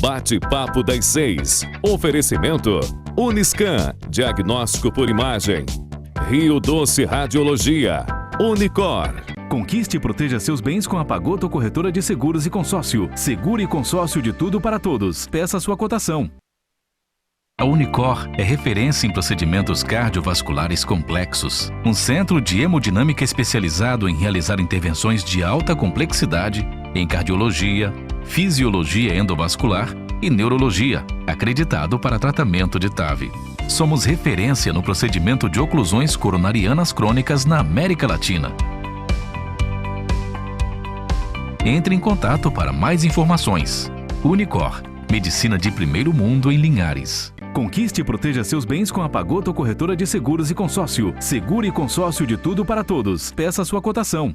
Bate-papo das 6. Oferecimento Uniscan, diagnóstico por imagem. Rio Doce Radiologia. Unicor. Conquiste e proteja seus bens com a Pagoto Corretora de Seguros e Consórcio. Seguro e consórcio de tudo para todos. Peça sua cotação. A Unicor é referência em procedimentos cardiovasculares complexos. Um centro de hemodinâmica especializado em realizar intervenções de alta complexidade em cardiologia, fisiologia endovascular e neurologia, acreditado para tratamento de TAV. Somos referência no procedimento de oclusões coronarianas crônicas na América Latina. Entre em contato para mais informações. Unicor, medicina de primeiro mundo em Linhares. Conquiste e proteja seus bens com a Pagoto Corretora de Seguros e Consórcio. Seguro e consórcio de tudo para todos. Peça sua cotação.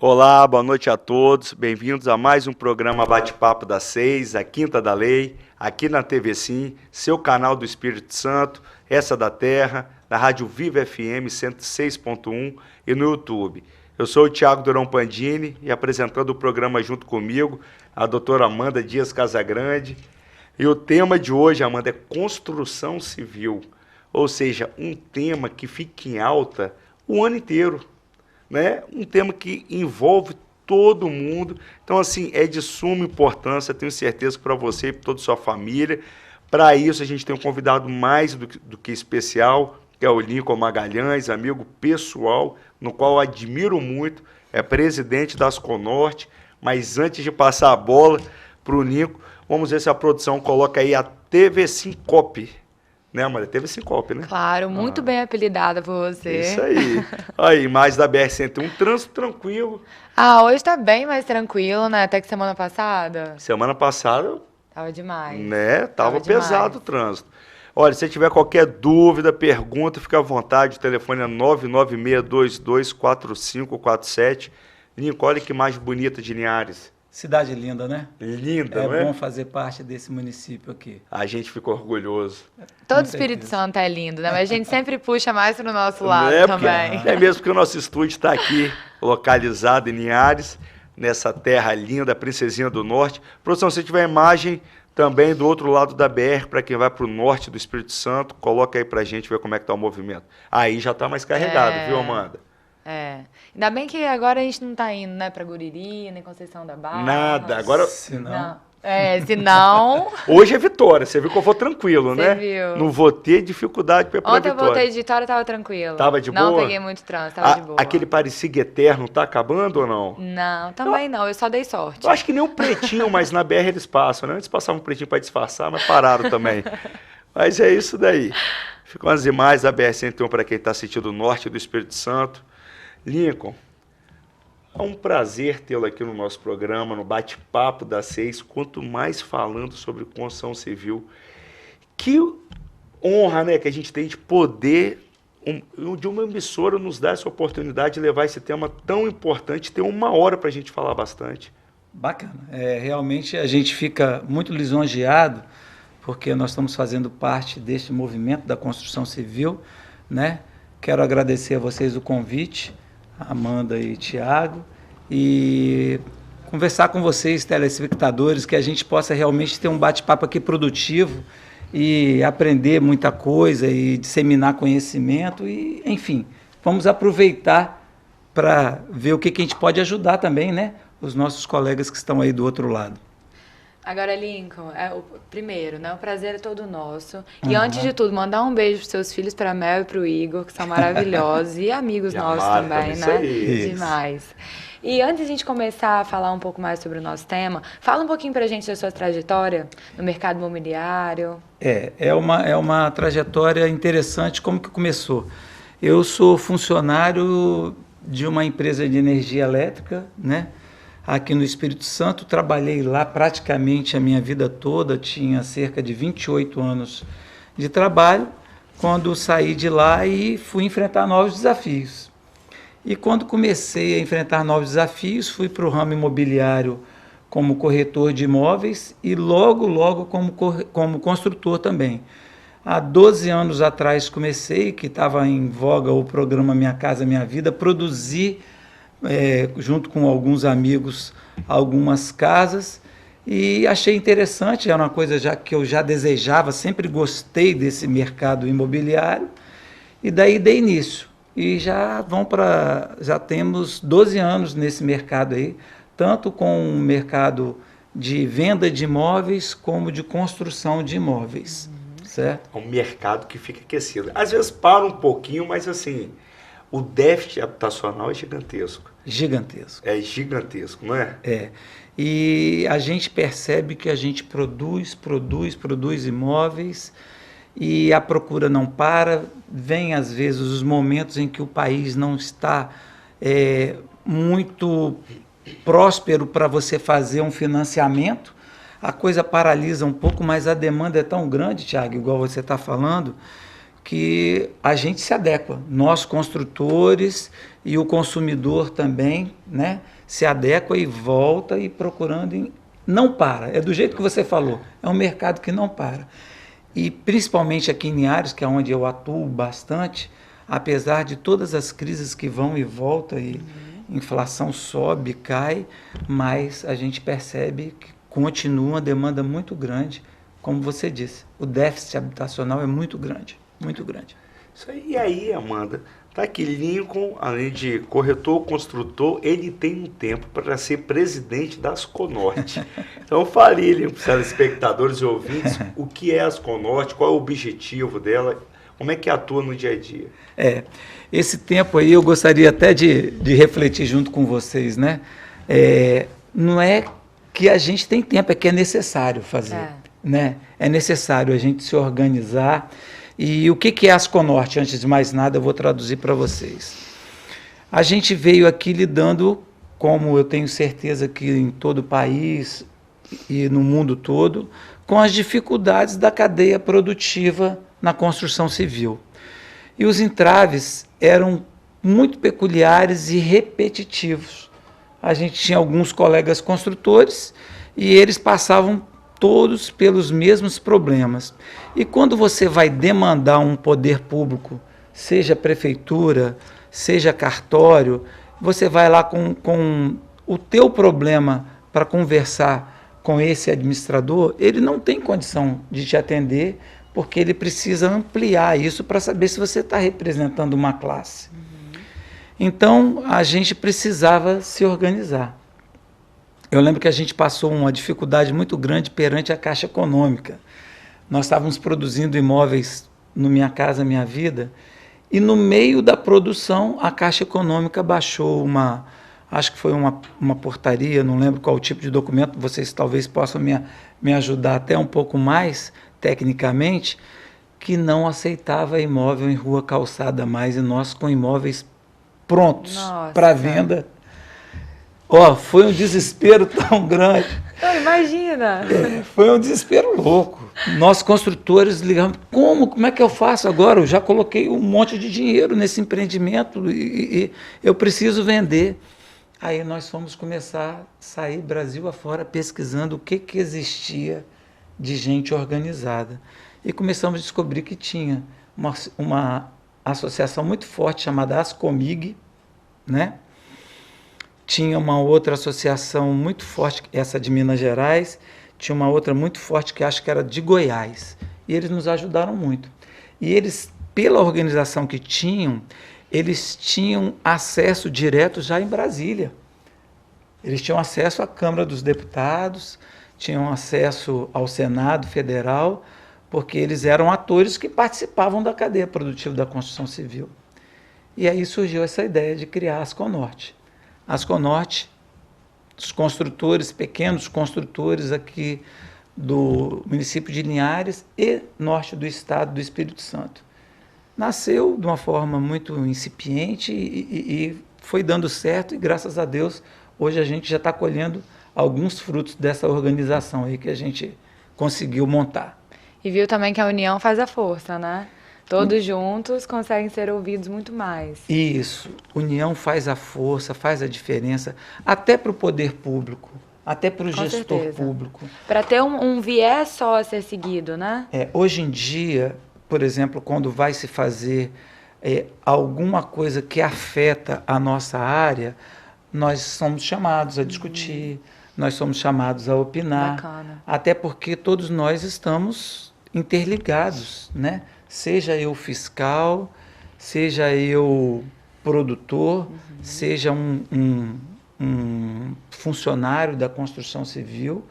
Olá, boa noite a todos. Bem-vindos a mais um programa Bate-Papo das 6, a Quinta da Lei, aqui na TV Sim, seu canal do Espírito Santo, essa da Terra, na Rádio Viva FM 106.1 e no YouTube. Eu sou o Thiago Durão Pandini e apresentando o programa junto comigo, a doutora Amanda Dias Casagrande. E o tema de hoje, Amanda, é construção civil, ou seja, um tema que fica em alta o ano inteiro, né? Um tema que envolve todo mundo. Então, assim, é de suma importância, tenho certeza que para você e para toda a sua família. Para isso, a gente tem um convidado mais do que especial, que é o Lincoln Magalhães, amigo pessoal, no qual eu admiro muito, é presidente da Asconorte. Mas antes de passar a bola para o Lincoln, vamos ver se a produção coloca aí a TV Sincope. Né, Amanda? TV Sincope, né? Claro, muito bem apelidada por você. Isso aí. Aí, mais da BR-101, trânsito tranquilo. Hoje tá bem mais tranquilo, né? Até que semana passada. Semana passada... Tava demais. Né? Tava pesado o trânsito. Olha, se tiver qualquer dúvida, pergunta, fica à vontade. O telefone é 996224547. Lincoln, olha que mais bonita de Linhares. Cidade linda, né? Linda, não é? É bom fazer parte desse município aqui. A gente fica orgulhoso. Todo Espírito Santo é lindo, né? Mas a gente sempre puxa mais pro nosso lado também. É mesmo porque o nosso estúdio está aqui, localizado em Linhares, nessa terra linda, Princesinha do Norte. Produção, se tiver imagem também do outro lado da BR, para quem vai para o norte do Espírito Santo, coloca aí para a gente ver como é que está o movimento. Aí já está mais carregado, viu, Amanda? Ainda bem que agora a gente não tá indo, né, pra Guriri, nem Conceição da Barra. Nada, agora... Senão... Senão... Hoje é Vitória, você viu que eu vou tranquilo, né? Viu. Não vou ter dificuldade para ir pra Ontem Vitória. Eu voltei de Vitória, tava tranquilo. Tava de boa? Não peguei muito trânsito, tava de boa. Aquele Parecig Eterno tá acabando ou não? Não, também não, eu só dei sorte. Eu acho que nem o pretinho, mas na BR eles passam, né? Eles passavam um pretinho para disfarçar, mas pararam também. Mas é isso daí. Ficam as imagens da BR-101 para quem está assistindo o norte do Espírito Santo. Lincoln, é um prazer tê-lo aqui no nosso programa, no Bate-Papo das 6, quanto mais falando sobre construção civil. Que honra, né, que a gente tem de poder, de uma emissora nos dar essa oportunidade de levar esse tema tão importante, ter 1 hora para a gente falar bastante. Bacana. Realmente a gente fica muito lisonjeado, porque nós estamos fazendo parte deste movimento da construção civil, né? Quero agradecer a vocês o convite, Amanda e Thiago, e conversar com vocês, telespectadores, que a gente possa realmente ter um bate-papo aqui produtivo e aprender muita coisa e disseminar conhecimento e, enfim, vamos aproveitar para ver o que a gente pode ajudar também, né? Os nossos colegas que estão aí do outro lado. Agora, Lincoln, primeiro, né? O prazer é todo nosso. E antes de tudo, mandar um beijo pros seus filhos, para a Mel e para o Igor, que são maravilhosos, e amigos nossos também, né? Isso. Demais. E antes de a gente começar a falar um pouco mais sobre o nosso tema, fala um pouquinho pra gente da sua trajetória no mercado imobiliário. É uma trajetória interessante. Como que começou? Eu sou funcionário de uma empresa de energia elétrica, né? Aqui no Espírito Santo, trabalhei lá praticamente a minha vida toda, tinha cerca de 28 anos de trabalho, quando saí de lá e fui enfrentar novos desafios. E quando comecei a enfrentar novos desafios, fui para o ramo imobiliário como corretor de imóveis e logo como construtor também. Há 12 anos atrás comecei, que estava em voga o programa Minha Casa Minha Vida, produzi, junto com alguns amigos, algumas casas, e achei interessante, era uma coisa que eu já desejava, sempre gostei desse mercado imobiliário, e daí dei início. E já temos 12 anos nesse mercado aí, tanto com o mercado de venda de imóveis como de construção de imóveis, certo? É um mercado que fica aquecido. Às vezes para um pouquinho, mas assim, o déficit habitacional é gigantesco. Gigantesco. É gigantesco, não é? É. E a gente percebe que a gente produz imóveis e a procura não para. Vem, às vezes, os momentos em que o país não está muito próspero para você fazer um financiamento. A coisa paralisa um pouco, mas a demanda é tão grande, Thiago, igual você está falando, que a gente se adequa. Nós, construtores, e o consumidor também, né, se adequa e volta e procurando. Não para, é do jeito que você falou, é um mercado que não para. E principalmente aqui em Linhares, que é onde eu atuo bastante, apesar de todas as crises que vão e voltam, e inflação sobe, cai, mas a gente percebe que continua uma demanda muito grande, como você disse. O déficit habitacional é muito grande, muito grande. Isso aí, e aí, Amanda, tá aqui, Lincoln, além de corretor, construtor, ele tem um tempo para ser presidente da Asconorte. Então, fale, Lincoln, para os telespectadores e ouvintes, o que é a Asconorte, qual é o objetivo dela, como é que atua no dia a dia? Esse tempo aí eu gostaria até de refletir junto com vocês, né? Não é que a gente tem tempo, é que é necessário fazer, né? É necessário a gente se organizar. E o que é a Asconorte? Antes de mais nada, eu vou traduzir para vocês. A gente veio aqui lidando, como eu tenho certeza que em todo o país e no mundo todo, com as dificuldades da cadeia produtiva na construção civil. E os entraves eram muito peculiares e repetitivos. A gente tinha alguns colegas construtores e eles passavam todos pelos mesmos problemas. E quando você vai demandar um poder público, seja prefeitura, seja cartório, você vai lá com o teu problema para conversar com esse administrador, ele não tem condição de te atender, porque ele precisa ampliar isso para saber se você está representando uma classe. Então, a gente precisava se organizar. Eu lembro que a gente passou uma dificuldade muito grande perante a Caixa Econômica. Nós estávamos produzindo imóveis no Minha Casa Minha Vida, e no meio da produção a Caixa Econômica baixou acho que foi uma portaria, não lembro qual tipo de documento, vocês talvez possam me ajudar até um pouco mais tecnicamente, que não aceitava imóvel em rua calçada mais, e nós com imóveis prontos para venda. Foi um desespero tão grande. Imagina! Foi um desespero louco. Nós, construtores, ligamos, como é que eu faço agora? Eu já coloquei um monte de dinheiro nesse empreendimento e eu preciso vender. Aí nós fomos começar a sair Brasil afora pesquisando o que existia de gente organizada. E começamos a descobrir que tinha uma associação muito forte chamada Ascomig, né? Tinha uma outra associação muito forte, essa de Minas Gerais, tinha uma outra muito forte que acho que era de Goiás. E eles nos ajudaram muito. E eles, pela organização que tinham, eles tinham acesso direto já em Brasília. Eles tinham acesso à Câmara dos Deputados, tinham acesso ao Senado Federal, porque eles eram atores que participavam da cadeia produtiva da construção civil. E aí surgiu essa ideia de criar a Asconorte. A Asconorte, os construtores, pequenos construtores aqui do município de Linhares e norte do estado do Espírito Santo. Nasceu de uma forma muito incipiente e foi dando certo, e graças a Deus hoje a gente já está colhendo alguns frutos dessa organização aí que a gente conseguiu montar. E viu também que a união faz a força, né? Todos juntos conseguem ser ouvidos muito mais. Isso. União faz a força, faz a diferença, até para o poder público, até para o gestor público. Para ter um viés só a ser seguido, né? Hoje em dia, por exemplo, quando vai se fazer alguma coisa que afeta a nossa área, nós somos chamados a discutir, nós somos chamados a opinar, Bacana. até porque todos nós estamos interligados, né? Seja eu fiscal, seja eu produtor, seja um funcionário da construção civil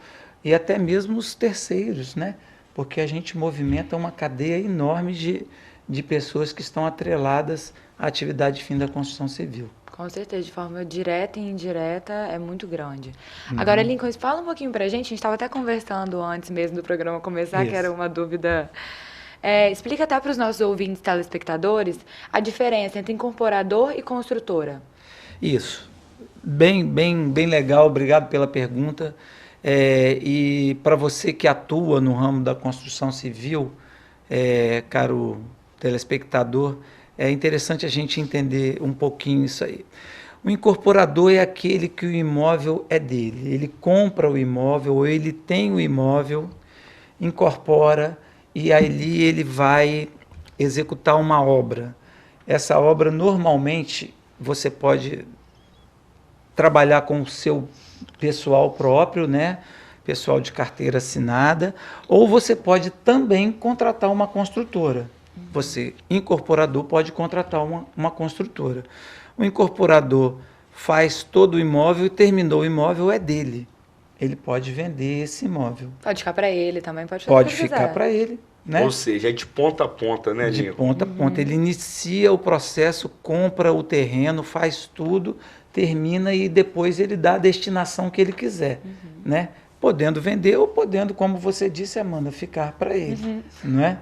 e até mesmo os terceiros, né? Porque a gente movimenta uma cadeia enorme de pessoas que estão atreladas à atividade fim da construção civil. Com certeza, de forma direta e indireta, é muito grande. Agora, Lincoln, fala um pouquinho pra gente estava até conversando antes mesmo do programa começar, que era uma dúvida. Explica até para os nossos ouvintes telespectadores a diferença entre incorporador e construtora. Isso. Bem legal, obrigado pela pergunta. E para você que atua no ramo da construção civil, caro telespectador, é interessante a gente entender um pouquinho isso aí. O incorporador é aquele que o imóvel é dele. Ele compra o imóvel ou ele tem o imóvel, incorpora e ali ele vai executar uma obra. Essa obra, normalmente, você pode trabalhar com o seu pessoal próprio, né? Pessoal de carteira assinada, ou você pode também contratar uma construtora. Você, incorporador, pode contratar uma construtora. O incorporador faz todo o imóvel e terminou o imóvel, é dele. Ele pode vender esse imóvel. Pode ficar para ele também, pode fazer Pode ficar para ele. Né? Ou seja, é de ponta a ponta, né, Lincoln? De ponta a ponta. Ele inicia o processo, compra o terreno, faz tudo, termina e depois ele dá a destinação que ele quiser, né? Podendo vender ou podendo, como você disse, Amanda, ficar para ele, não é?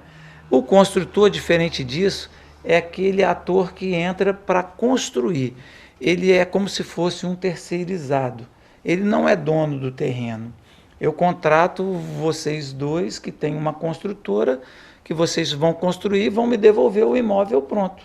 O construtor, diferente disso, é aquele ator que entra para construir. Ele é como se fosse um terceirizado. Ele não é dono do terreno. Eu contrato vocês dois que têm uma construtora, que vocês vão construir e vão me devolver o imóvel pronto.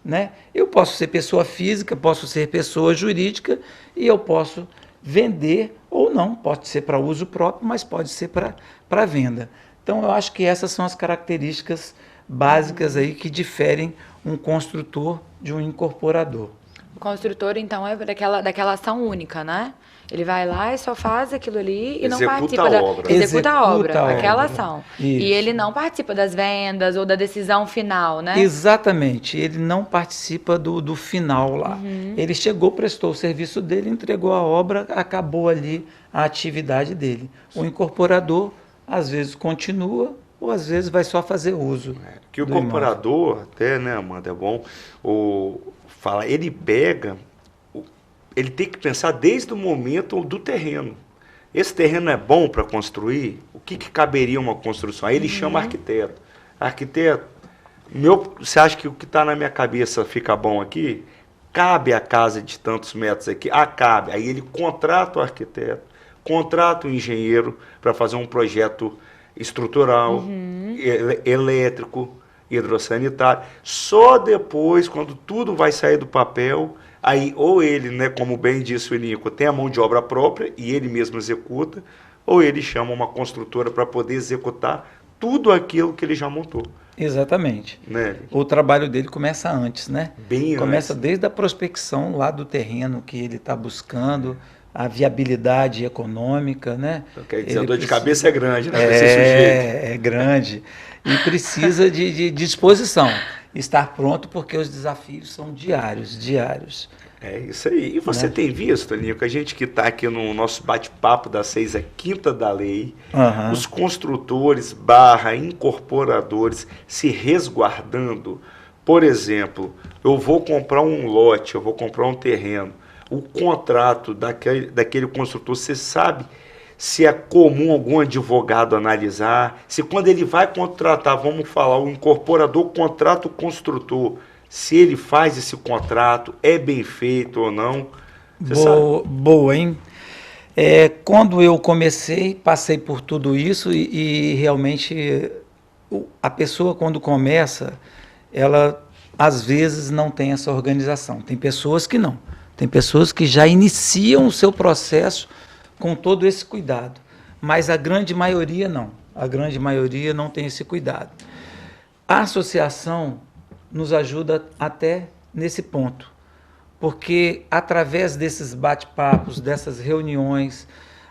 Né? Eu posso ser pessoa física, posso ser pessoa jurídica e eu posso vender ou não. Pode ser para uso próprio, mas pode ser para venda. Então, eu acho que essas são as características básicas aí que diferem um construtor de um incorporador. O construtor, então, é daquela ação única, né? Ele vai lá e só faz aquilo ali e não participa da obra. Executa a obra, aquela ação. Isso. E ele não participa das vendas ou da decisão final, né? Exatamente. Ele não participa do final lá. Ele chegou, prestou o serviço dele, entregou a obra, acabou ali a atividade dele. O incorporador, às vezes, continua ou às vezes vai só fazer uso. Que o incorporador, até, né, Amanda, é bom, ele pega... Ele tem que pensar desde o momento do terreno. Esse terreno é bom para construir? O que caberia uma construção? Aí ele chama arquiteto. Arquiteto, você acha que o que está na minha cabeça fica bom aqui? Cabe a casa de tantos metros aqui? Cabe. Aí ele contrata o arquiteto, contrata o engenheiro para fazer um projeto estrutural, elétrico, hidrossanitário. Só depois, quando tudo vai sair do papel... Aí, ou ele, né, como bem disse o Lincoln, tem a mão de obra própria e ele mesmo executa, ou ele chama uma construtora para poder executar tudo aquilo que ele já montou. Exatamente. Né? O trabalho dele começa antes, né? Bem começa antes. Desde a prospecção lá do terreno que ele está buscando, a viabilidade econômica, né? Então, quer dizer, a dor de cabeça é grande, né? É grande. E precisa de disposição. Estar pronto porque os desafios são diários. É isso aí. E você tem visto, Lincoln, a gente que está aqui no nosso bate-papo da 6, a Quinta da Lei, os construtores / incorporadores se resguardando. Por exemplo, eu vou comprar um lote, eu vou comprar um terreno. O contrato daquele construtor, você sabe se é comum algum advogado analisar, se quando ele vai contratar, vamos falar, o incorporador contrata o construtor, se ele faz esse contrato, é bem feito ou não. Boa, hein? Quando eu comecei, passei por tudo isso e realmente a pessoa quando começa, ela às vezes não tem essa organização. Tem pessoas que não. Tem pessoas que já iniciam o seu processo com todo esse cuidado, mas a grande maioria não. A grande maioria não tem esse cuidado. A associação nos ajuda até nesse ponto, porque através desses bate-papos, dessas reuniões,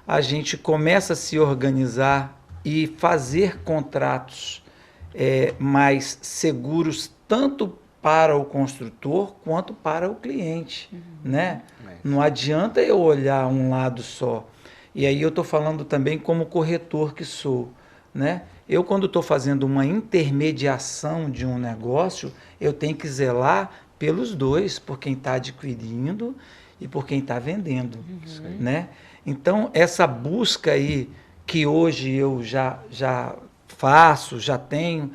a gente começa a se organizar e fazer contratos mais seguros, tanto para o construtor quanto para o cliente, né? Não adianta eu olhar um lado só. E aí eu estou falando também como corretor que sou, né? Eu, quando estou fazendo uma intermediação de um negócio, eu tenho que zelar pelos dois, por quem está adquirindo e por quem está vendendo, né? Então, essa busca aí, que hoje eu já faço, já tenho,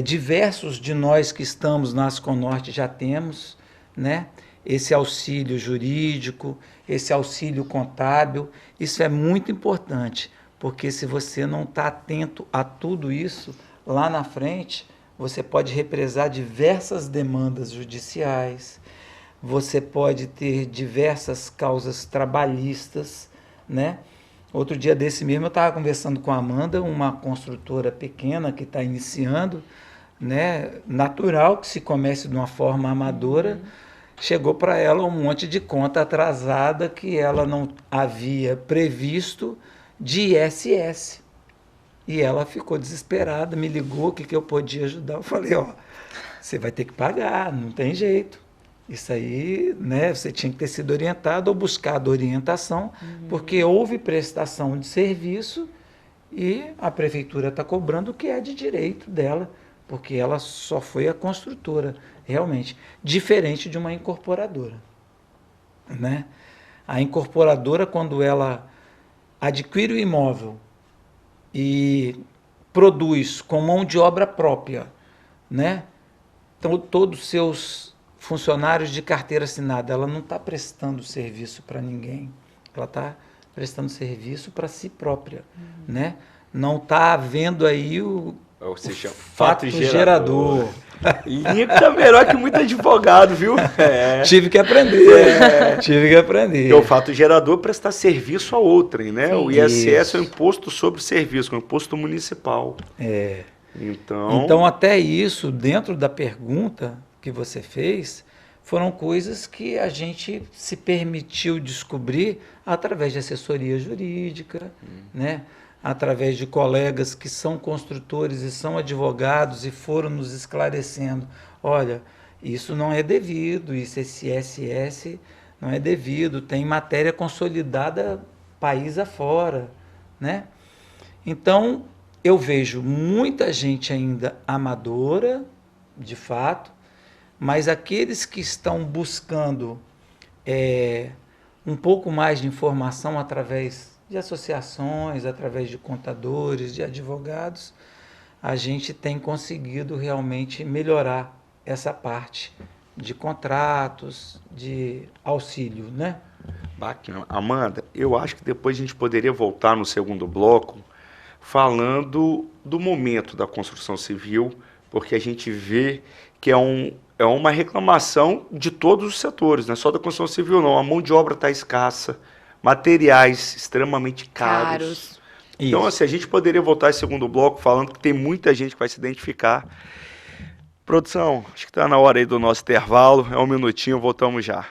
diversos de nós que estamos na Asconorte já temos, né? Esse auxílio jurídico, esse auxílio contábil, isso é muito importante, porque se você não está atento a tudo isso, lá na frente, você pode represar diversas demandas judiciais, você pode ter diversas causas trabalhistas, né? Outro dia desse mesmo eu estava conversando com a Amanda, uma construtora pequena que está iniciando, né? Natural que se comece de uma forma amadora, chegou para ela um monte de conta atrasada que ela não havia previsto de ISS. E ela ficou desesperada, me ligou, o que eu podia ajudar. Eu falei, você vai ter que pagar, não tem jeito. Isso aí, né, você tinha que ter sido orientado ou buscado orientação, porque houve prestação de serviço e a prefeitura está cobrando o que é de direito dela, porque ela só foi a construtora, realmente, diferente de uma incorporadora, né? A incorporadora, quando ela adquire o imóvel e produz com mão de obra própria, né? Então, todos os seus funcionários de carteira assinada, ela não está prestando serviço para ninguém, ela está prestando serviço para si própria, né? Não está havendo aí o fato gerador. Lincoln tá melhor que muito advogado, viu? Tive que aprender. Tive que aprender. Porque o fato gerador é prestar serviço a outrem, né? Sim, o ISS é o Imposto sobre Serviço, é o imposto municipal. Então, até isso, dentro da pergunta que você fez, foram coisas que a gente se permitiu descobrir através de assessoria jurídica, né? Através de colegas que são construtores e são advogados e foram nos esclarecendo, olha, isso não é devido, esse ISS não é devido, tem matéria consolidada país afora, né? Então, eu vejo muita gente ainda amadora, de fato, mas aqueles que estão buscando um pouco mais de informação através de associações, através de contadores, de advogados, a gente tem conseguido realmente melhorar essa parte de contratos, de auxílio, né? Bacana. Amanda, eu acho que depois a gente poderia voltar no segundo bloco falando do momento da construção civil, porque a gente vê que é uma reclamação de todos os setores, não é só da construção civil, não. A mão de obra está escassa, materiais extremamente caros. Então, assim, a gente poderia voltar esse segundo bloco falando que tem muita gente que vai se identificar. Produção, acho que está na hora aí do nosso intervalo. É um minutinho, voltamos já.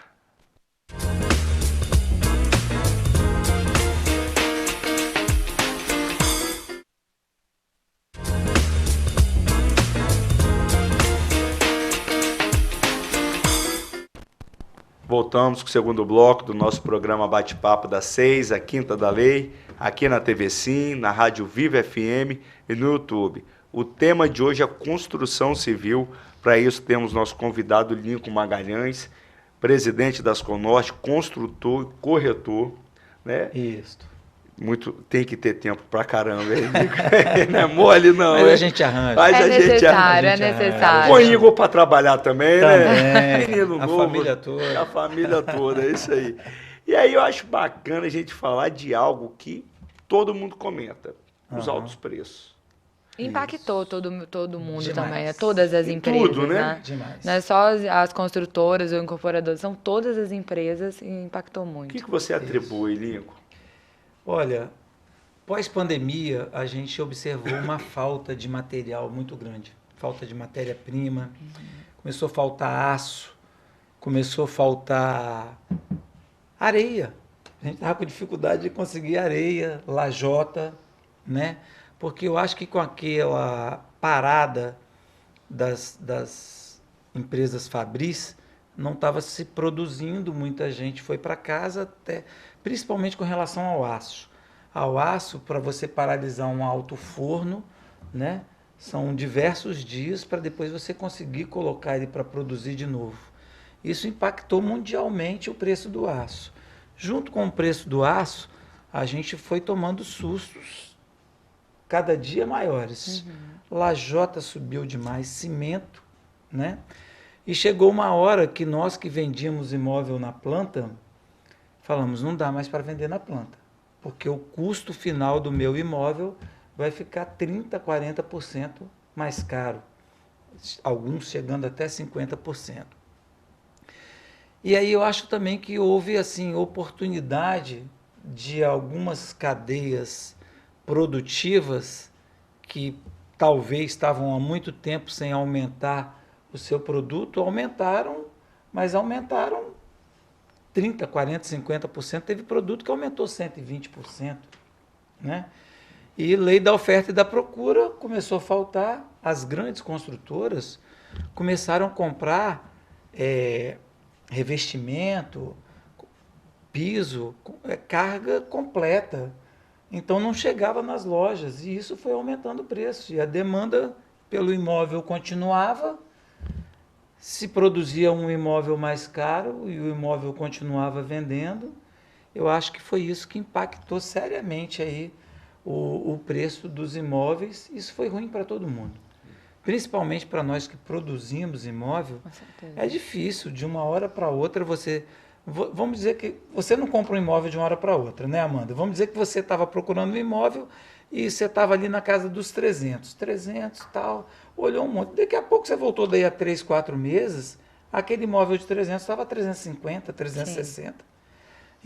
Voltamos com o segundo bloco do nosso programa Bate-Papo das 6, a Quinta da Lei, aqui na TV Sim, na Rádio Viva FM e no YouTube. O tema de hoje é construção civil. Para isso temos nosso convidado Lincoln Magalhães, presidente da Asconorte, construtor e corretor, né? Isso. Tem que ter tempo pra caramba, hein, Lincoln? Não é mole, não. Mas a gente arranja. É necessário. Põe Igor para trabalhar também, né? Menino novo. Família toda. A família toda, é isso aí. E aí eu acho bacana a gente falar de algo que todo mundo comenta, os altos preços. Impactou todo mundo Demais. também, né? Todas as empresas, tudo, né? Demais. Não é só as construtoras ou incorporadoras, são todas as empresas e impactou muito. O que você atribui, Lincoln? Olha, pós-pandemia, a gente observou uma falta de material muito grande. falta de matéria-prima, começou a faltar aço, começou a faltar areia. A gente estava com dificuldade de conseguir areia, lajota, né? Porque eu acho que com aquela parada das empresas fabris, não estava se produzindo, muita gente foi para casa, até, principalmente com relação ao aço. Ao aço, para você paralisar um alto forno, né, são diversos dias para depois você conseguir colocar ele para produzir de novo. Isso impactou mundialmente o preço do aço. Junto com o preço do aço, a gente foi tomando sustos cada dia maiores. Lajota subiu demais, cimento, né? E chegou uma hora que nós que vendíamos imóvel na planta, falamos, não dá mais para vender na planta, porque o custo final do meu imóvel vai ficar 30%, 40% mais caro, alguns chegando até 50%. E aí eu acho também que houve assim oportunidade de algumas cadeias produtivas que talvez estavam há muito tempo sem aumentar o seu produto, aumentaram, mas aumentaram 30%, 40%, 50%. Teve produto que aumentou 120%. Né? E lei da oferta e da procura começou a faltar. As grandes construtoras começaram a comprar revestimento, piso, carga completa. Então não chegava nas lojas e isso foi aumentando o preço. E a demanda pelo imóvel continuava, se produzia um imóvel mais caro e o imóvel continuava vendendo. Eu acho que foi isso que impactou seriamente aí o preço dos imóveis. Isso foi ruim para todo mundo. Principalmente para nós que produzimos imóvel. É difícil, de uma hora para outra você... Vamos dizer que você não compra um imóvel de uma hora para outra, né, Amanda? Vamos dizer que você estava procurando um imóvel e você estava ali na casa dos 300 tal, olhou um monte. Daqui a pouco você voltou daí a 3, 4 meses, aquele imóvel de 300 estava a 350, 360. Sim.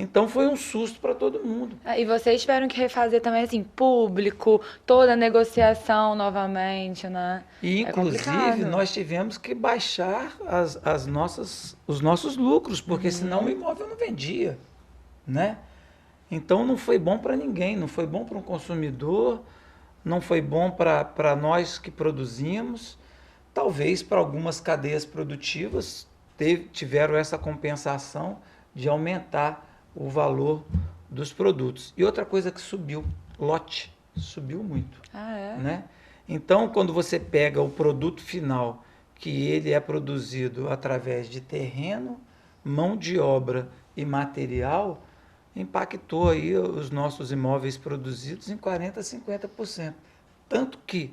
Então foi um susto para todo mundo. E vocês tiveram que refazer também, assim, público, toda a negociação novamente, né? E, inclusive, nós tivemos que baixar os nossos lucros, porque senão o imóvel não vendia, né? Então não foi bom para ninguém, não foi bom para um consumidor, não foi bom para nós que produzimos. Talvez para algumas cadeias produtivas tiveram essa compensação de aumentar o valor dos produtos. E outra coisa que subiu, lote, subiu muito. Né? Então, quando você pega o produto final, que ele é produzido através de terreno, mão de obra e material, impactou aí os nossos imóveis produzidos em 40% a 50%. Tanto que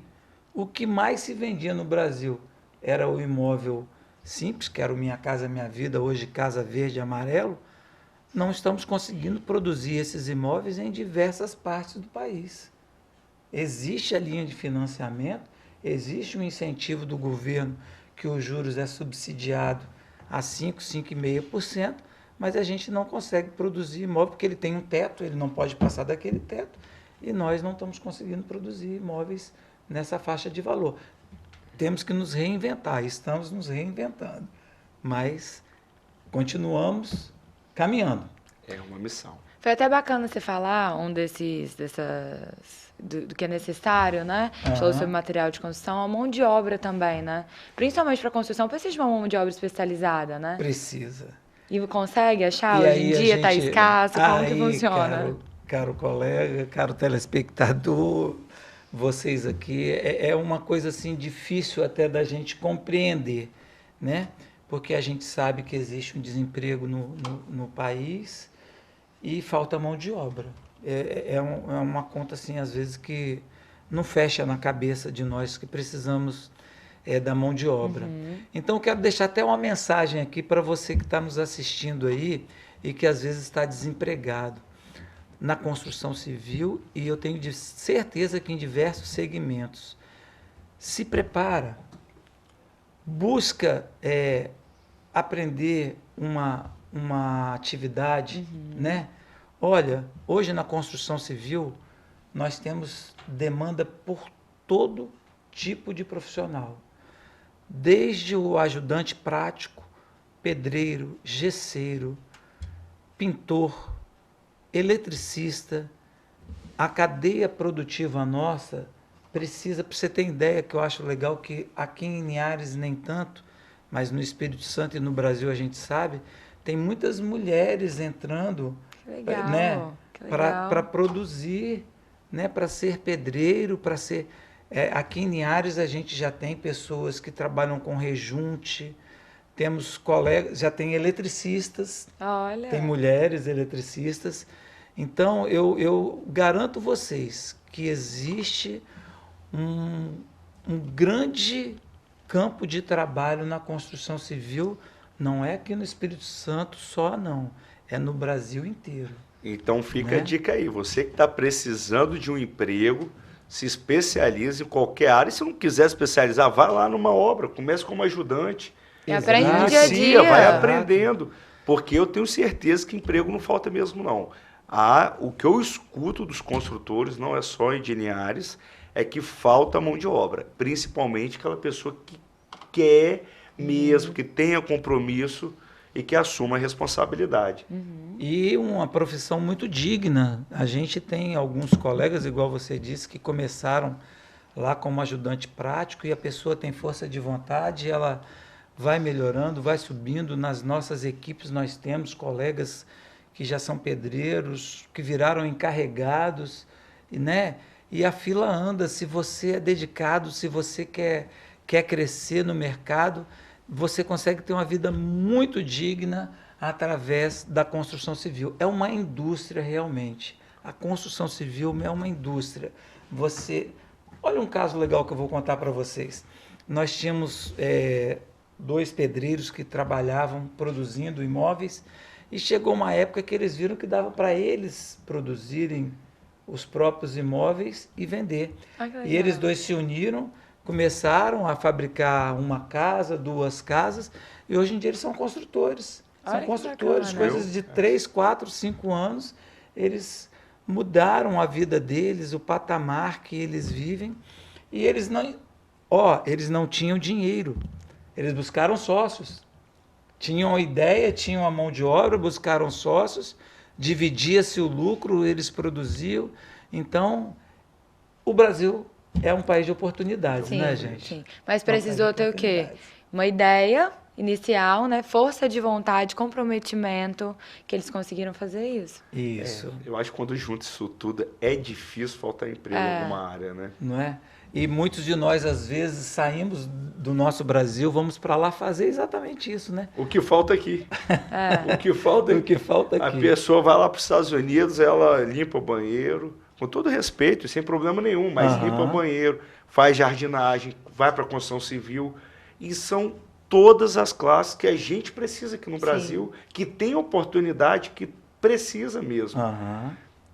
o que mais se vendia no Brasil era o imóvel simples, que era o Minha Casa Minha Vida, hoje Casa Verde e Amarelo. Não estamos conseguindo produzir esses imóveis em diversas partes do país. Existe a linha de financiamento, existe um incentivo do governo que os juros é subsidiado a 5%, 5,5%, mas a gente não consegue produzir imóvel porque ele tem um teto, ele não pode passar daquele teto, e nós não estamos conseguindo produzir imóveis nessa faixa de valor. Temos que nos reinventar, estamos nos reinventando, mas continuamos caminhando. É uma missão. Foi até bacana você falar do que é necessário, né? Falou sobre material de construção, a mão de obra também, né? Principalmente para construção, precisa de uma mão de obra especializada, né? Precisa. E consegue achar? Hoje em dia está escasso? Como que funciona? Caro colega, caro telespectador, vocês aqui, é uma coisa assim difícil até da gente compreender, né? Porque a gente sabe que existe um desemprego no país e falta mão de obra. É uma conta, assim, às vezes, que não fecha na cabeça de nós que precisamos da mão de obra. Então, eu quero deixar até uma mensagem aqui para você que está nos assistindo aí e que, às vezes, está desempregado na construção civil, e eu tenho certeza que em diversos segmentos. Se prepara. Busca aprender uma atividade, né? Olha, hoje na construção civil, nós temos demanda por todo tipo de profissional. desde o ajudante prático, pedreiro, gesseiro, pintor, eletricista. A cadeia produtiva nossa precisa, para você ter ideia, que eu acho legal, que aqui em Linhares nem tanto, mas no Espírito Santo e no Brasil a gente sabe, tem muitas mulheres entrando, né, para produzir, né, para ser pedreiro, para ser... aqui em Linhares a gente já tem pessoas que trabalham com rejunte, temos colegas, já tem eletricistas, Olha. Tem mulheres eletricistas. Então, eu garanto vocês que existe um grande campo de trabalho na construção civil, não é aqui no Espírito Santo só, não, é no Brasil inteiro. Então fica a dica aí, você que está precisando de um emprego, se especialize em qualquer área. Se não quiser especializar, vai lá numa obra, comece como ajudante. E aprende no dia a dia. Vai aprendendo, porque eu tenho certeza que emprego não falta mesmo, não. O que eu escuto dos construtores, não é só em Linhares, é que falta mão de obra, principalmente aquela pessoa que quer mesmo, que tenha compromisso e que assuma a responsabilidade. E uma profissão muito digna. A gente tem alguns colegas, igual você disse, que começaram lá como ajudante prático e a pessoa tem força de vontade, ela vai melhorando, vai subindo. Nas nossas equipes nós temos colegas que já são pedreiros, que viraram encarregados, né? E a fila anda. Se você é dedicado, se você quer crescer no mercado, você consegue ter uma vida muito digna através da construção civil. É uma indústria realmente. A construção civil é uma indústria. Olha um caso legal que eu vou contar para vocês. Nós tínhamos 2 pedreiros que trabalhavam produzindo imóveis e chegou uma época que eles viram que dava para eles produzirem os próprios imóveis e vender. E eles 2 se uniram, começaram a fabricar uma casa, 2 casas, e hoje em dia eles são construtores. São construtores, coisas de 3, 4, 5 anos, eles mudaram a vida deles, o patamar que eles vivem, e eles não tinham dinheiro, eles buscaram sócios. Tinham a ideia, tinham a mão de obra, buscaram sócios, dividia-se o lucro, eles produziam. Então, o Brasil é um país de oportunidades, né, gente? Sim, mas precisou ter o quê? Uma ideia inicial, né? Força de vontade, comprometimento, que eles conseguiram fazer isso. Isso. Eu acho que quando junta isso tudo, é difícil faltar emprego em alguma área, né? Não é? E muitos de nós, às vezes, saímos do nosso Brasil, vamos para lá fazer exatamente isso, né? O que falta aqui. O que falta aqui. A pessoa vai lá para os Estados Unidos, ela limpa o banheiro, com todo respeito, sem problema nenhum, mas limpa o banheiro, faz jardinagem, vai para a construção civil. E são todas as classes que a gente precisa aqui no Brasil, que tem oportunidade, que precisa mesmo.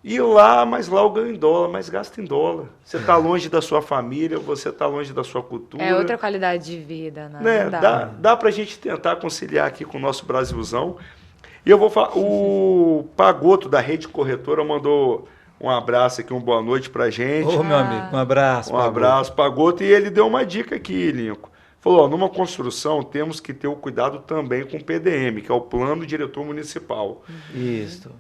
E lá, mas lá eu ganho em dólar, mas gasto em dólar. Você está longe da sua família, você está longe da sua cultura. É outra qualidade de vida, né? Dá para a gente tentar conciliar aqui com o nosso Brasilzão. E eu vou falar, o Pagoto da Rede Corretora mandou um abraço aqui, uma boa noite para a gente. Ô, meu amigo, um abraço. Um abraço, Pagoto. E ele deu uma dica aqui, Lincoln. Falou, numa construção temos que ter o cuidado também com o PDM, que é o Plano Diretor Municipal. Isso.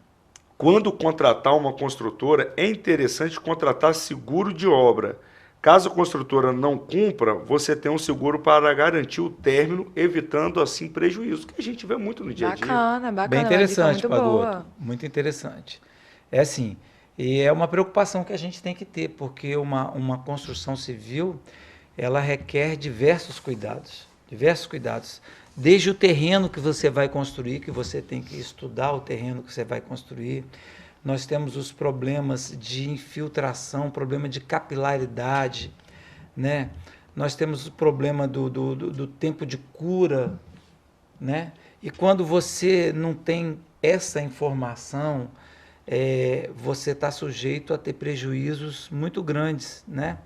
Quando contratar uma construtora, é interessante contratar seguro de obra. Caso a construtora não cumpra, você tem um seguro para garantir o término, evitando assim prejuízo, que a gente vê muito no dia a dia. Bacana. Bem interessante, muito Pagoto. boa. Muito interessante. É assim, e é uma preocupação que a gente tem que ter, porque uma construção civil, ela requer diversos cuidados. Desde o terreno que você vai construir, que você tem que estudar o terreno que você vai construir. Nós temos os problemas de infiltração, problema de capilaridade, né? Nós temos o problema do tempo de cura, né? E quando você não tem essa informação, você está sujeito a ter prejuízos muito grandes, né?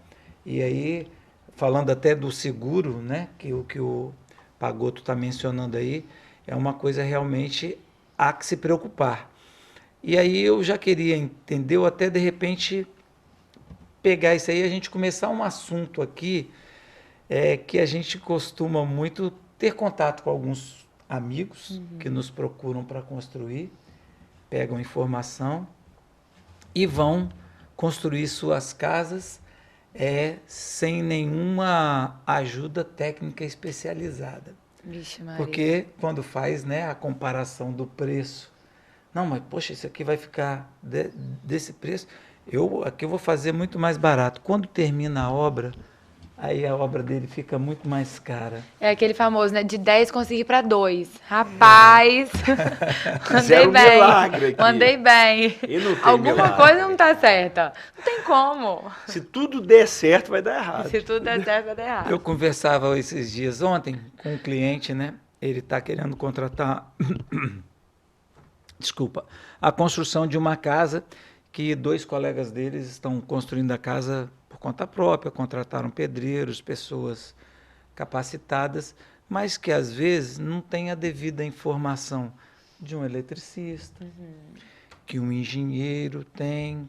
E aí, falando até do seguro, né? Que o Pagoto está mencionando aí, é uma coisa realmente há que se preocupar. E aí eu já queria entender, ou até de repente pegar isso aí, a gente começar um assunto aqui é que a gente costuma muito ter contato com alguns amigos que nos procuram para construir, pegam informação e vão construir suas casas sem nenhuma ajuda técnica especializada. Vixe, Maria. Porque quando faz, né, a comparação do preço, não, mas poxa, isso aqui vai ficar desse preço, aqui eu vou fazer muito mais barato. Quando termina a obra, aí a obra dele fica muito mais cara. É aquele famoso, né? De 10 consegui para 2. Rapaz, Fizeram mandei bem. Milagre aqui. Mandei bem. E não tem Alguma milagre. coisa não tá certa. Não tem como. Se tudo der certo, vai dar errado. Se tudo der certo, vai dar errado. Eu conversava esses dias ontem com um cliente, né? Ele está querendo contratar, desculpa, a construção de uma casa que 2 colegas deles estão construindo a casa por conta própria, contrataram pedreiros, pessoas capacitadas, mas que às vezes não tem a devida informação de um eletricista, que um engenheiro tem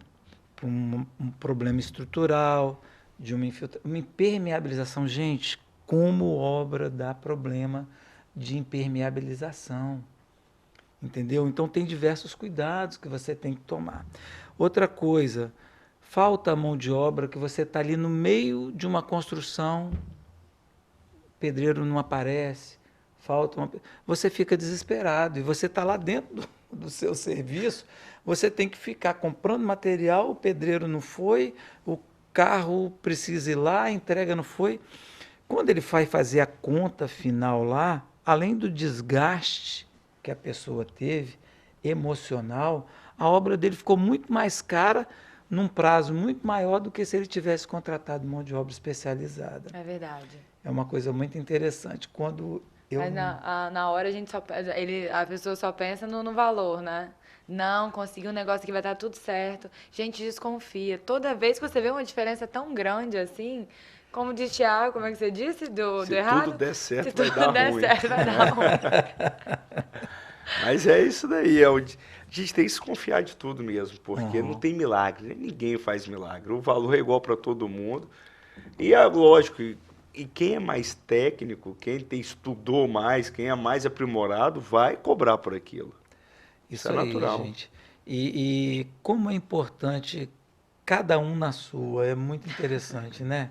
um problema estrutural, de uma impermeabilização. Gente, como obra dá problema de impermeabilização, entendeu? Então tem diversos cuidados que você tem que tomar. Outra coisa, falta a mão de obra, que você está ali no meio de uma construção, o pedreiro não aparece, você fica desesperado e você está lá dentro do seu serviço, você tem que ficar comprando material, o pedreiro não foi, o carro precisa ir lá, a entrega não foi. Quando ele vai fazer a conta final lá, além do desgaste que a pessoa teve, emocional, a obra dele ficou muito mais cara, num prazo muito maior do que se ele tivesse contratado mão de obra especializada. É verdade. É uma coisa muito interessante. Quando eu... Mas na hora a pessoa só pensa no valor, né? Não, consegui um negócio que vai dar tudo certo. Gente, desconfia. Toda vez que você vê uma diferença tão grande assim, como diz Thiago, como é que você disse? Do errado? Se tudo der certo, Se tudo der ruim. certo, vai dar ruim. Mas é isso daí, a gente tem que se confiar de tudo mesmo, porque não tem milagre, né? Ninguém faz milagre, o valor é igual para todo mundo, e é lógico, e quem é mais técnico, quem estudou mais, quem é mais aprimorado, vai cobrar por aquilo. Isso é natural. Gente. E como é importante cada um na sua, é muito interessante, né?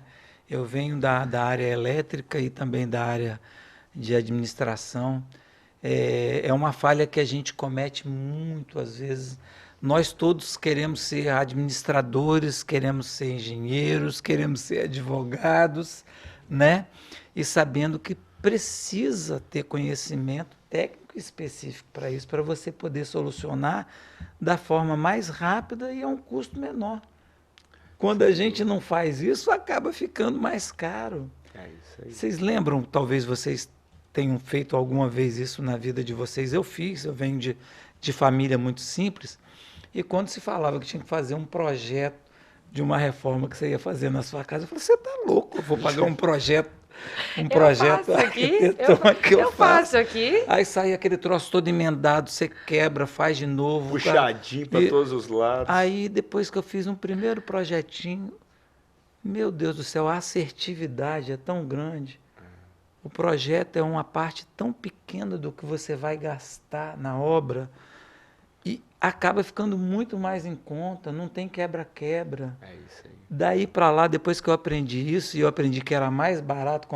Eu venho da área elétrica e também da área de administração. É uma falha que a gente comete muito, às vezes. Nós todos queremos ser administradores, queremos ser engenheiros, queremos ser advogados, né? E sabendo que precisa ter conhecimento técnico específico para isso, para você poder solucionar da forma mais rápida e a um custo menor. Quando a gente não faz isso, acaba ficando mais caro. É isso aí. Vocês lembram, talvez vocês tenham feito alguma vez isso na vida de vocês? Eu fiz, eu venho de família muito simples, e quando se falava que tinha que fazer um projeto de uma reforma que você ia fazer na sua casa, eu falei, você está louco, eu vou pagar um projeto eu faço aqui. Aí sai aquele troço todo emendado, você quebra, faz de novo. Puxadinho para todos os lados. Aí depois que eu fiz um primeiro projetinho, meu Deus do céu, a assertividade é tão grande. O projeto é uma parte tão pequena do que você vai gastar na obra e acaba ficando muito mais em conta, não tem quebra-quebra. É isso aí. Daí para lá, depois que eu aprendi isso, e eu aprendi que era mais barato,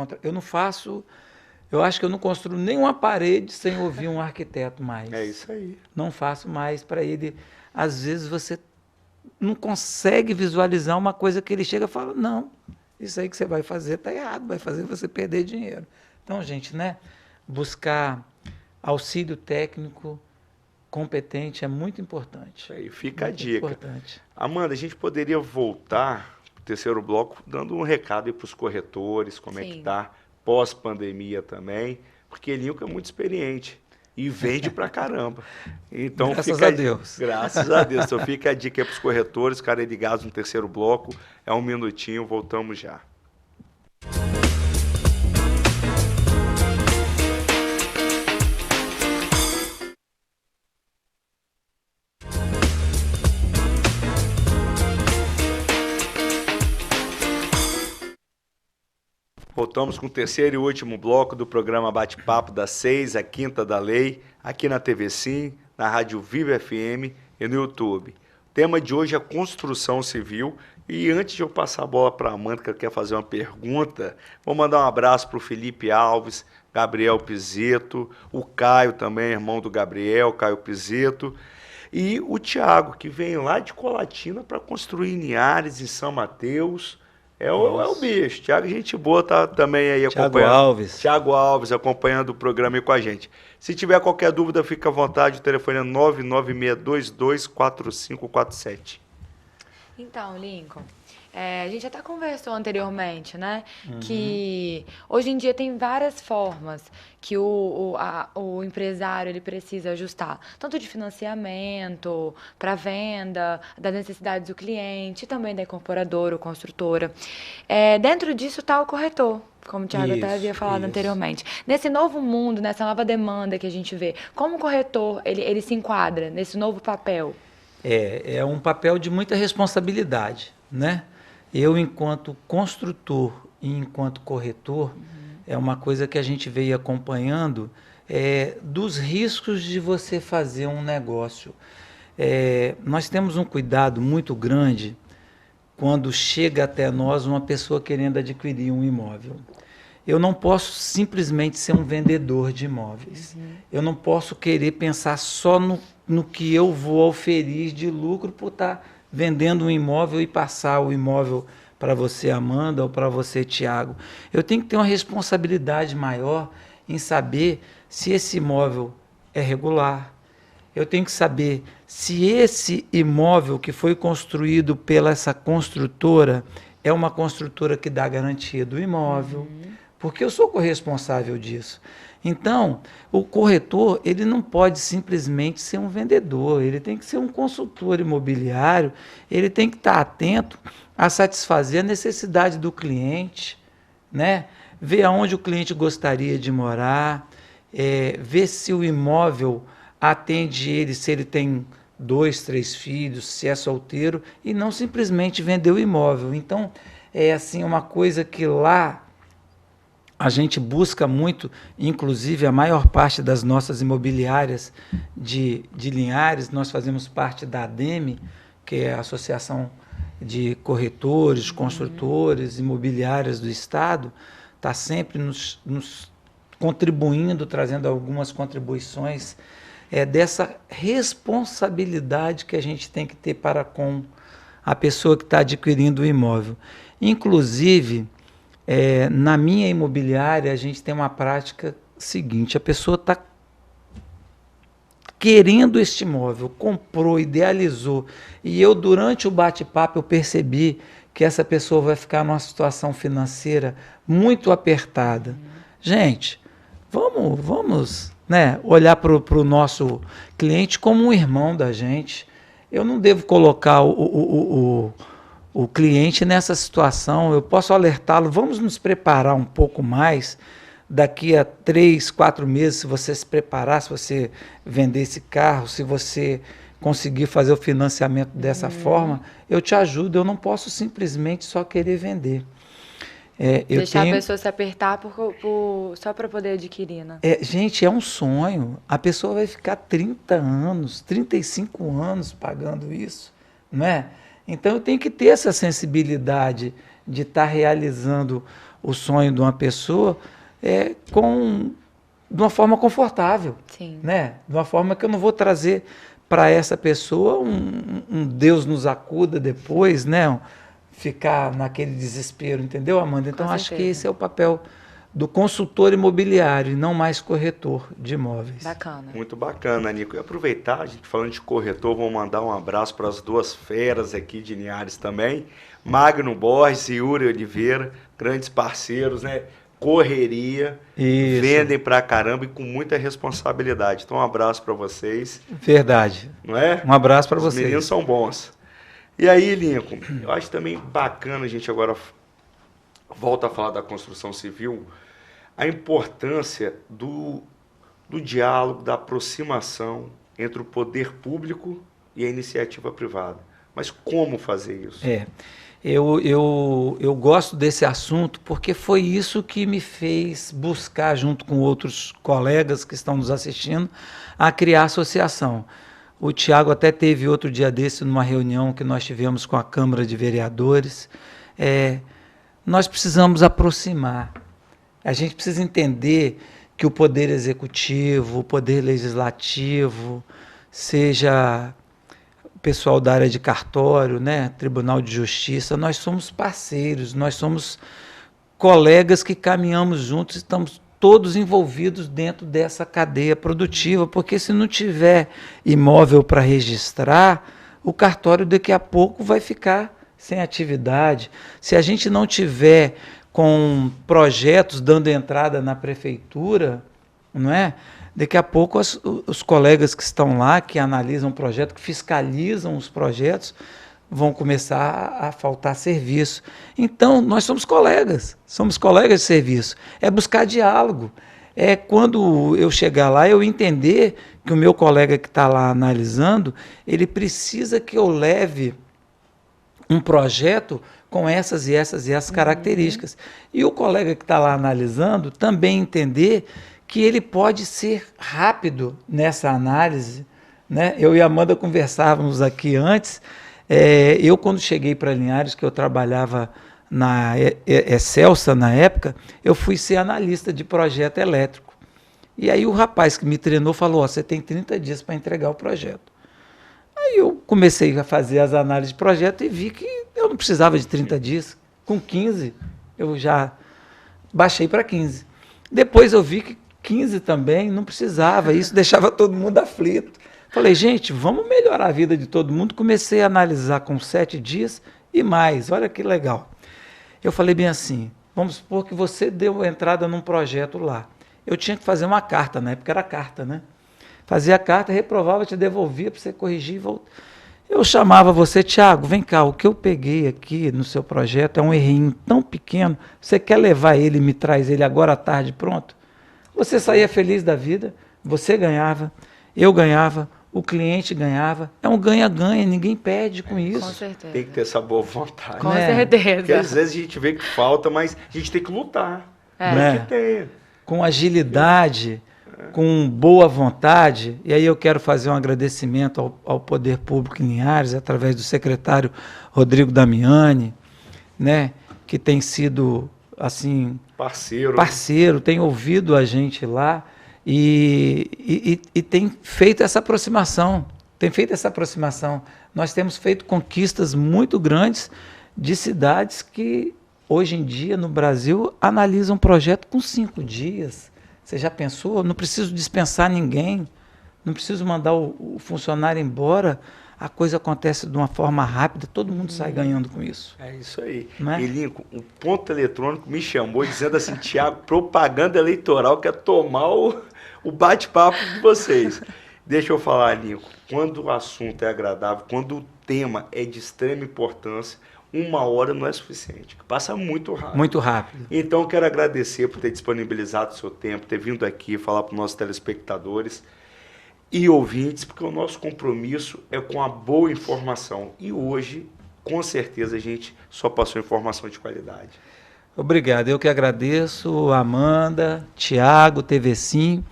eu acho que eu não construo nenhuma parede sem ouvir um arquiteto mais. É isso aí. Não faço mais para ele. Às vezes você não consegue visualizar uma coisa que ele chega e fala, não, isso aí que você vai fazer está errado, vai fazer você perder dinheiro. Então, gente, né, buscar auxílio técnico competente é muito importante. Isso aí, fica muito a dica. Importante. Amanda, a gente poderia voltar para o terceiro bloco dando um recado aí para os corretores, como é que está pós-pandemia também, porque Lincoln é muito experiente e vende pra caramba. Então, graças a Deus. Graças a Deus. Então fica a dica aí para os corretores, ficarem ligados no terceiro bloco. É um minutinho, voltamos já. Voltamos com o terceiro e último bloco do programa Bate-Papo das 6, a Quinta da Lei, aqui na TV Sim, na Rádio Viva FM e no YouTube. O tema de hoje é construção civil. E antes de eu passar a bola para a Amanda, que ela quer fazer uma pergunta, vou mandar um abraço para o Felipe Alves, Gabriel Pizeto, o Caio também, irmão do Gabriel, Caio Pizeto, e o Tiago, que vem lá de Colatina para construir em Linhares, em São Mateus. É o bicho. Tiago, gente boa, tá também aí acompanhando. Tiago Alves acompanhando o programa aí com a gente. Se tiver qualquer dúvida, fica à vontade. O telefone é 996224547. Então, Lincoln, a gente até conversou anteriormente, né? Que hoje em dia tem várias formas que o empresário ele precisa ajustar, tanto de financiamento, para venda, das necessidades do cliente, também da incorporadora ou construtora. Dentro disso está o corretor, como o Thiago até havia falado anteriormente. Nesse novo mundo, nessa nova demanda que a gente vê, como o corretor ele se enquadra nesse novo papel? É um papel de muita responsabilidade, né? Eu, enquanto construtor e enquanto corretor, é uma coisa que a gente veio acompanhando dos riscos de você fazer um negócio. Nós temos um cuidado muito grande quando chega até nós uma pessoa querendo adquirir um imóvel. Eu não posso simplesmente ser um vendedor de imóveis. Eu não posso querer pensar só no que eu vou oferir de lucro por estar vendendo um imóvel e passar o imóvel para você, Amanda, ou para você, Tiago. Eu tenho que ter uma responsabilidade maior em saber se esse imóvel é regular. Eu tenho que saber se esse imóvel que foi construído pela essa construtora é uma construtora que dá garantia do imóvel, porque eu sou corresponsável disso. Então, o corretor, ele não pode simplesmente ser um vendedor, ele tem que ser um consultor imobiliário, ele tem que estar atento a satisfazer a necessidade do cliente, né? Ver aonde o cliente gostaria de morar, ver se o imóvel atende ele, se ele tem 2, 3 filhos, se é solteiro, e não simplesmente vender o imóvel. Então, é assim uma coisa que lá a gente busca muito, inclusive a maior parte das nossas imobiliárias de Linhares, nós fazemos parte da ADEME, que é a Associação de Corretores, Construtores, Imobiliárias do Estado, está sempre nos contribuindo, trazendo algumas contribuições, dessa responsabilidade que a gente tem que ter para com a pessoa que está adquirindo o imóvel. Inclusive, na minha imobiliária, a gente tem uma prática seguinte: a pessoa está querendo este imóvel, comprou, idealizou, e eu, durante o bate-papo, eu percebi que essa pessoa vai ficar numa situação financeira muito apertada. Gente, vamos né, olhar para o nosso cliente como um irmão da gente. Eu não devo colocar o cliente nessa situação, eu posso alertá-lo, vamos nos preparar um pouco mais, daqui a 3, 4 meses, se você se preparar, se você vender esse carro, se você conseguir fazer o financiamento dessa forma, eu te ajudo, eu não posso simplesmente só querer vender. Deixar a pessoa se apertar só para poder adquirir, né? Gente, é um sonho, a pessoa vai ficar 30 anos, 35 anos pagando isso, não é? Então eu tenho que ter essa sensibilidade de estar realizando o sonho de uma pessoa de uma forma confortável. Sim. Né? De uma forma que eu não vou trazer para essa pessoa um Deus nos acuda depois, né? Ficar naquele desespero, entendeu, Amanda? Então acho que esse é o papel do consultor imobiliário e não mais corretor de imóveis. Bacana. Muito bacana, Nico. E aproveitar, a gente falando de corretor, vou mandar um abraço para as duas feras aqui de Linhares também, Magno Borges e Yuri Oliveira, grandes parceiros, né? Correria, Isso. Vendem pra caramba e com muita responsabilidade. Então um abraço para vocês. Verdade. Não é? Um abraço para vocês. Os meninos são bons. E aí, Lincoln, eu acho também bacana a gente agora volta a falar da construção civil, a importância do diálogo, da aproximação entre o poder público e a iniciativa privada. Mas como fazer isso? Eu gosto desse assunto porque foi isso que me fez buscar, junto com outros colegas que estão nos assistindo, a criar a associação. O Tiago até teve outro dia desse, numa reunião que nós tivemos com a Câmara de Vereadores. Nós precisamos aproximar. A gente precisa entender que o Poder Executivo, o Poder Legislativo, seja o pessoal da área de cartório, né, Tribunal de Justiça, nós somos parceiros, nós somos colegas que caminhamos juntos, estamos todos envolvidos dentro dessa cadeia produtiva, porque se não tiver imóvel para registrar, o cartório daqui a pouco vai ficar sem atividade. Se a gente não tiver com projetos dando entrada na prefeitura, não é? Daqui a pouco os colegas que estão lá, que analisam o projeto, que fiscalizam os projetos, vão começar a faltar serviço. Então, nós somos colegas de serviço. É buscar diálogo. É quando eu chegar lá, eu entender que o meu colega que está lá analisando, ele precisa que eu leve um projeto com essas e essas características. E o colega que está lá analisando também entender que ele pode ser rápido nessa análise, né? Eu e a Amanda conversávamos aqui antes. Eu, quando cheguei para Linhares, que eu trabalhava na Excelsa na época, eu fui ser analista de projeto elétrico. E aí o rapaz que me treinou falou, você tem 30 dias para entregar o projeto. Aí eu comecei a fazer as análises de projeto e vi que eu não precisava de 30 dias. Com 15, eu já baixei para 15. Depois eu vi que 15 também não precisava, isso deixava todo mundo aflito. Falei, gente, vamos melhorar a vida de todo mundo. Comecei a analisar com 7 dias e mais, olha que legal. Eu falei bem assim, vamos supor que você deu entrada num projeto lá. Eu tinha que fazer uma carta, na época era carta, né? Fazia a carta, reprovava, te devolvia para você corrigir e voltar. Eu chamava você, Tiago, vem cá, o que eu peguei aqui no seu projeto é um errinho tão pequeno, você quer levar ele e me traz ele agora à tarde, pronto? Você saía feliz da vida, você ganhava, eu ganhava, o cliente ganhava. É um ganha-ganha, ninguém perde com isso. Com certeza. Tem que ter essa boa vontade. Com certeza. Porque às vezes a gente vê que falta, mas a gente tem que lutar. Né? Que tem. Com agilidade, com boa vontade. E aí eu quero fazer um agradecimento ao Poder Público em Linhares, através do secretário Rodrigo Damiani, né, que tem sido assim parceiro, tem ouvido a gente lá e tem feito essa aproximação. Nós temos feito conquistas muito grandes de cidades que hoje em dia no Brasil analisam um projeto com 5 dias. Você já pensou? Não preciso dispensar ninguém, não preciso mandar o funcionário embora. A coisa acontece de uma forma rápida, todo mundo sai ganhando com isso. É isso aí. É? E Lincoln, o Ponto Eletrônico me chamou dizendo assim, Tiago, propaganda eleitoral quer tomar o bate-papo de vocês. Deixa eu falar, Lincoln, quando o assunto é agradável, quando o tema é de extrema importância, 1 hora não é suficiente, passa muito rápido. Muito rápido. Então, eu quero agradecer por ter disponibilizado o seu tempo, ter vindo aqui falar para os nossos telespectadores e ouvintes, porque o nosso compromisso é com a boa informação. E hoje, com certeza, a gente só passou informação de qualidade. Obrigado. Eu que agradeço, Amanda, Tiago, TV Sim,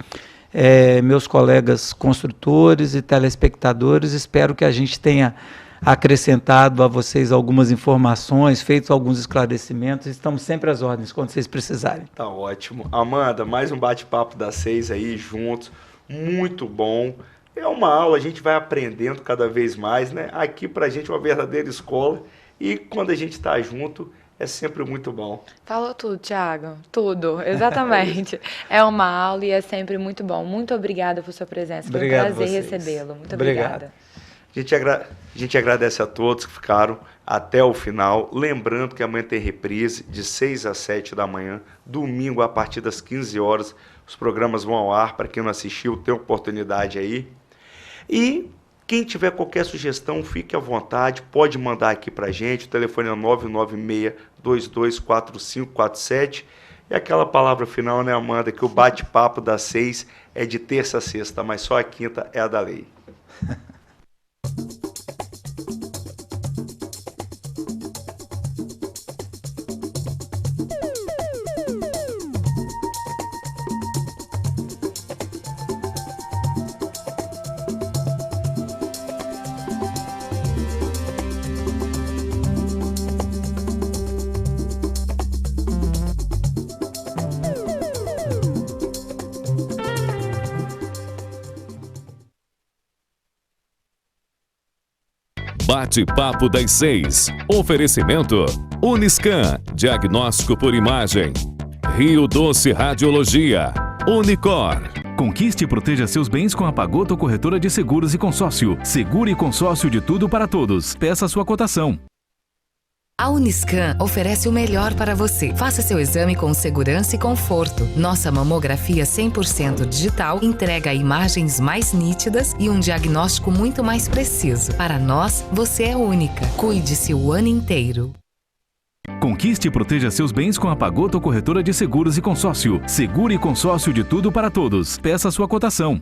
meus colegas construtores e telespectadores. Espero que a gente tenha acrescentado a vocês algumas informações, feito alguns esclarecimentos. Estamos sempre às ordens, quando vocês precisarem. Tá ótimo. Amanda, mais um bate-papo das 6 aí, juntos. Muito bom. É uma aula, a gente vai aprendendo cada vez mais, né? Aqui pra gente é uma verdadeira escola e quando a gente está junto é sempre muito bom. Falou tudo, Tiago. Tudo, exatamente. É uma aula e é sempre muito bom. Muito obrigada por sua presença. Foi um prazer recebê-lo. Muito obrigada. A gente agradece a todos que ficaram até o final. Lembrando que amanhã tem reprise de 6 às 7 da manhã. Domingo, a partir das 15 horas, os programas vão ao ar. Para quem não assistiu, tem oportunidade aí. E quem tiver qualquer sugestão, fique à vontade. Pode mandar aqui para a gente. O telefone é 996-224547. E aquela palavra final, né, Amanda? Que o bate-papo das 6 é de terça a sexta, mas só a quinta é a da lei. Bate-papo das 6. Oferecimento Uniscan, diagnóstico por imagem. Rio Doce Radiologia. Unicor. Conquiste e proteja seus bens com a Pagoto Corretora de Seguros e Consórcio. Seguro e consórcio de tudo para todos. Peça sua cotação. A Uniscan oferece o melhor para você. Faça seu exame com segurança e conforto. Nossa mamografia 100% digital entrega imagens mais nítidas e um diagnóstico muito mais preciso. Para nós, você é única. Cuide-se o ano inteiro. Conquiste e proteja seus bens com a Pagoto Corretora de Seguros e Consórcio. Seguro e consórcio de tudo para todos. Peça sua cotação.